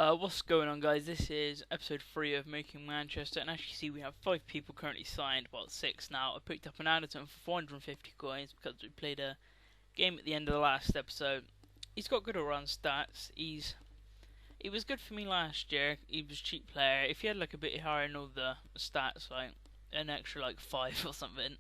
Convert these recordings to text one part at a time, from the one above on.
What's going on, guys? This is episode 3 of Making Manchester, and as you see, we have 5 people currently signed, well, 6 now. I picked up an Anderton for 450 coins because we played a game at the end of the last episode. He's got good all-round stats. He was good for me last year. He was a cheap player. If he had like a bit higher in all the stats, like an extra like 5 or something,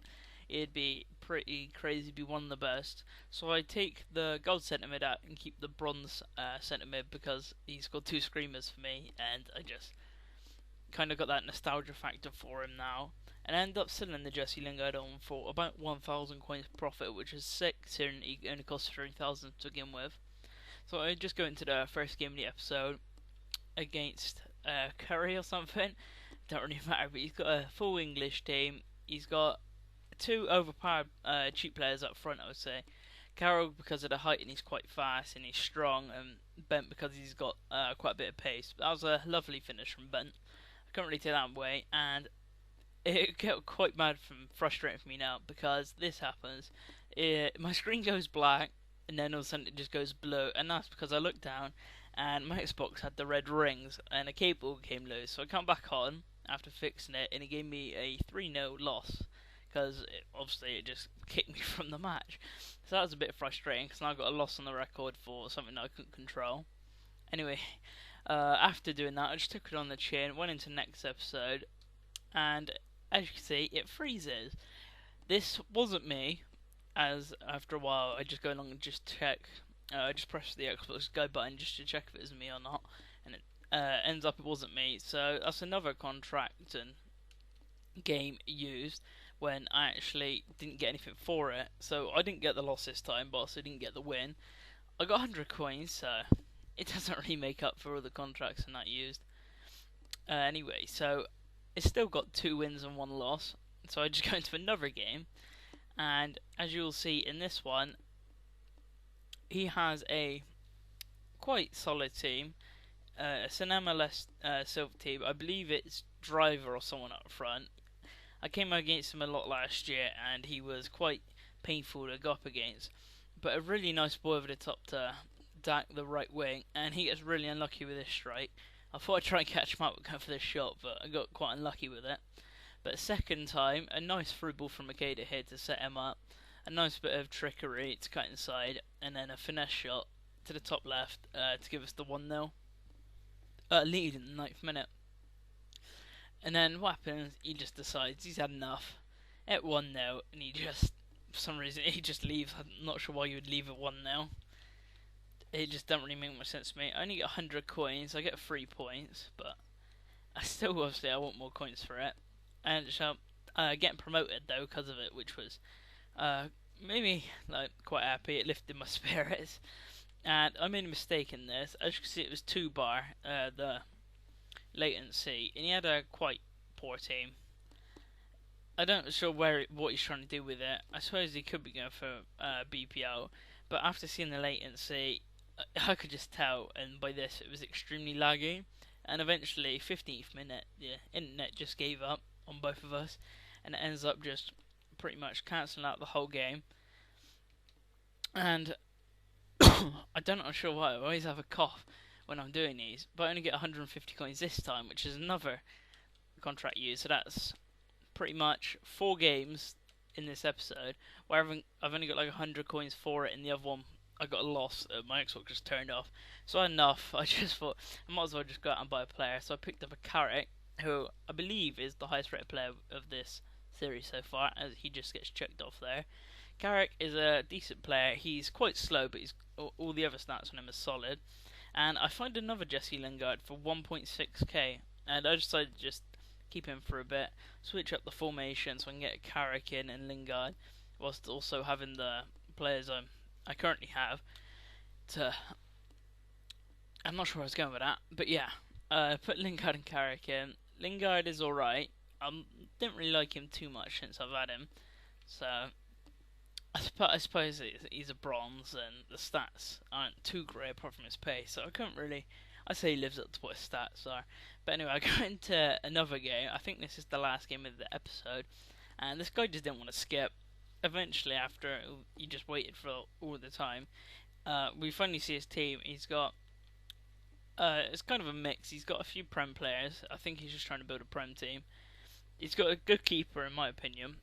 it'd be pretty crazy, be one of the best. So I take the gold centre mid out and keep the bronze centre mid because he's got 2 screamers for me, and I just kind of got that nostalgia factor for him now. And I end up selling the Jesse Lingard on for about 1,000 coins profit, which is 6, and he only costs 3,000 to begin with. So I just go into the first game of the episode against Curry or something. Don't really matter, but he's got a full English team. He's got 2 overpowered cheap players up front, I would say. Carroll because of the height and he's quite fast and he's strong, and Bent because he's got quite a bit of pace. But that was a lovely finish from Bent. I can't really take that away, and it got quite mad from frustrating for me now because this happens. My screen goes black and then all of a sudden it just goes blue, and that's because I looked down and my Xbox had the red rings and a cable came loose. So I come back on after fixing it and it gave me a 3-0 loss because obviously it just kicked me from the match. So that was a bit frustrating because now I got a loss on the record for something that I couldn't control. Anyway, after doing that, I just took it on the chin, went into next episode, and as you can see, it freezes. This wasn't me, as after a while I just go along and just check. I just press the Xbox Go button just to check if it was me or not, and it ends up it wasn't me. So that's another contract and game used when I actually didn't get anything for it. So I didn't get the loss this time, but also didn't get the win. I got 100 coins, so it doesn't really make up for all the contracts and that used. Anyway, so it's still got 2 wins and 1 loss. So I just go into another game, and as you'll see in this one, he has a quite solid team. It's an MLS silver team. I believe it's Driver or someone up front. I came against him a lot last year, and he was quite painful to go up against. But a really nice boy over the top to Dak the right wing, and he gets really unlucky with this strike. I thought I'd try and catch him up and go for this shot, but I got quite unlucky with it. But second time, a nice through ball from Makeda here to set him up. A nice bit of trickery to cut inside, and then a finesse shot to the top left to give us the 1-0 lead in the 9th minute. And then what happens, he just decides he's had enough at 1-0, and he just, for some reason, he just leaves. I'm not sure why you would leave at 1-0. It just doesn't really make much sense to me. I only get 100 coins, I get 3 points, but I still, obviously, I want more coins for it. And so, getting promoted, though, because of it, which was maybe like quite happy. It lifted my spirits. And I made a mistake in this. As you can see, it was 2-bar, the latency, and he had a quite poor team. I don't sure what he's trying to do with it. I suppose he could be going for BPL, but after seeing the latency, I could just tell, and by this it was extremely laggy. And eventually, 15th minute, the internet just gave up on both of us, and it ends up just pretty much cancelling out the whole game. And I don't know sure why, I always have a cough when I'm doing these, but I only get 150 coins this time, which is another contract used. So that's pretty much 4 games in this episode where I've only got like 100 coins for it, and the other one I got a loss. My Xbox just turned off, so I had enough. I just thought I might as well just go out and buy a player. So I picked up a Carrick, who I believe is the highest rated player of this series so far, as he just gets checked off there. Carrick is a decent player. He's quite slow, but all the other stats on him are solid. And I find another Jesse Lingard for 1.6k, and I decided to just keep him for a bit, switch up the formation so I can get Carrick in and Lingard, whilst also having the players I currently have. I'm not sure where I was going with that, but yeah, put Lingard and Carrick in. Lingard is alright. I didn't really like him too much since I've had him, so I suppose he's a bronze, and the stats aren't too great apart from his pace, so I couldn't really. I say he lives up to what his stats are. But anyway, I go into another game. I think this is the last game of the episode, and this guy just didn't want to skip. Eventually, after he just waited for all the time, we finally see his team. He's got It's kind of a mix. He's got a few Prem players. I think he's just trying to build a Prem team. He's got a good keeper, in my opinion.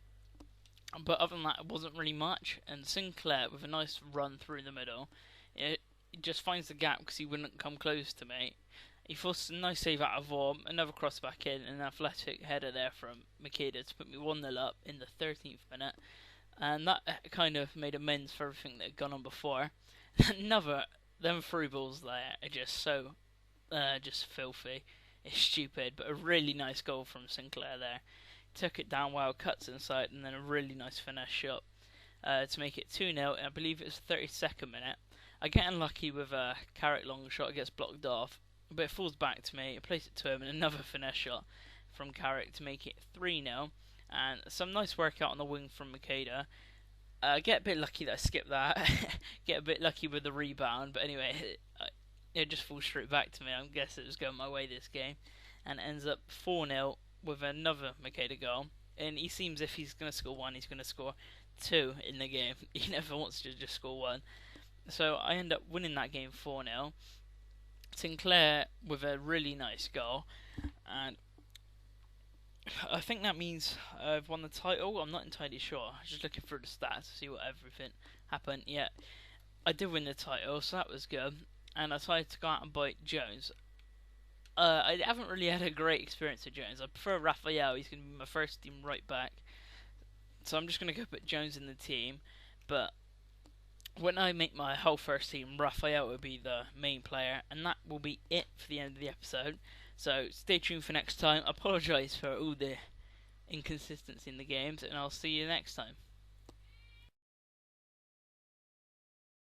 But other than that, it wasn't really much. And Sinclair, with a nice run through the middle, it just finds the gap because he wouldn't come close to me. He forced a nice save out of Vorm, another cross back in, and an athletic header there from Makeda to put me 1-0 up in the 13th minute. And that kind of made amends for everything that had gone on before. Them through balls there are just so, just filthy. It's stupid, but a really nice goal from Sinclair there. Took it down well, cuts inside, and then a really nice finesse shot to make it 2-0. I believe it was the 32nd minute. I get unlucky with a Carrick long shot, it gets blocked off, but it falls back to me. I place it to him, and another finesse shot from Carrick to make it 3-0. And some nice work out on the wing from Makeda. Get a bit lucky that I skipped that. Get a bit lucky with the rebound, but anyway, it just falls straight back to me. I guess it was going my way this game, and it ends up 4-0 with another Makeda goal. And he seems if he's going to score one, he's going to score two in the game. He never wants to just score one. So I end up winning that game 4-0. Sinclair with a really nice goal, and I think that means I've won the title. I'm not entirely sure. I'm just looking through the stats to see what everything happened. Yeah, I did win the title, so that was good. And I decided to go out and buy Jones. I haven't really had a great experience with Jones. I prefer Raphael. He's going to be my first team right back. So I'm just going to go put Jones in the team. But when I make my whole first team, Raphael will be the main player. And that will be it for the end of the episode. So stay tuned for next time. I apologise for all the inconsistency in the games. And I'll see you next time.